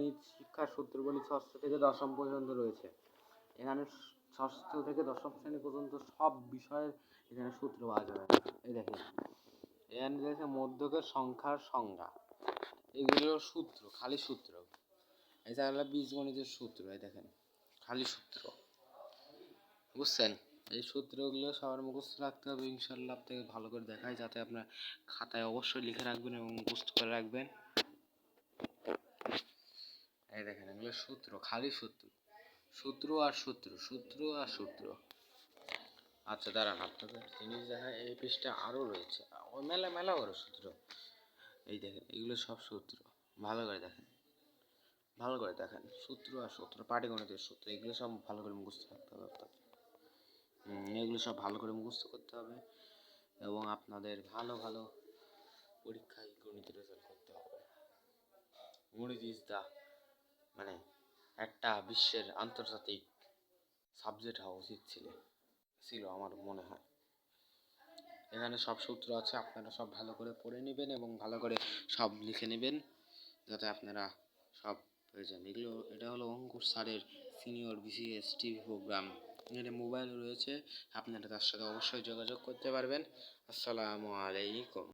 গণিত শিক্ষার সূত্র গণিত ষষ্ঠ থেকে দশম পর্যন্ত রয়েছে। এখানে ষষ্ঠ থেকে দশম শ্রেণী পর্যন্ত সব বিষয়ের এখানে সূত্র পাওয়া যাবে। এই দেখেন এখানে রয়েছে মধ্যকের সংখ্যার সংজ্ঞা, এগুলো সূত্র, খালি সূত্র। এটা হলো বীজগণিতের সূত্র। এই দেখেন খালি সূত্র, বুঝছেন? এই সূত্রগুলো সবার মুখস্থ রাখতে হবে ইনশাল্লাহ। আপনাকে ভালো করে দেখায় যাতে আপনার খাতায় অবশ্যই লিখে রাখবেন এবং মুখস্থ করে রাখবেন। এই দেখেন এগুলো সূত্র, খালি সূত্র, সূত্র আর সূত্র, সূত্র আর সূত্র। আচ্ছা দাঁড়ান, আপনাদের জিনিস দেখায়। এই পৃষ্ঠা আরও রয়েছে, মেলা মেলা বড় সূত্র। এই দেখেন এগুলো সব সূত্র, ভালো করে দেখেন, ভালো করে দেখেন। সূত্র আর সূত্র, পাটিগণিতের সূত্র, এগুলো সব ভালো করে মুখস্থ রাখতে হবে আপনাকে। এগুলো সব ভালো করে মুখস্থ করতে হবে এবং আপনাদের ভালো ভালো পরীক্ষায় গণিতের রেজাল্ট করতে হবে। গণিত ইজ দা মানে একটা বিশ্বের আন্তর্জাতিক সাবজেক্ট হওয়া উচিত ছিল আমার মনে হয়। এখানে সব সূত্র আছে, আপনারা সব ভালো করে পড়ে নেবেন এবং ভালো করে সব লিখে নেবেন যাতে আপনারা সব হয়ে যান। এটা হলো অঙ্কুর স্যারের সিনিয়র বিসিএস টিভি প্রোগ্রাম। এটা মোবাইল রয়েছে, আপনারা তার সাথে অবশ্যই যোগাযোগ করতে পারবেন। আসসালামু আলাইকুম।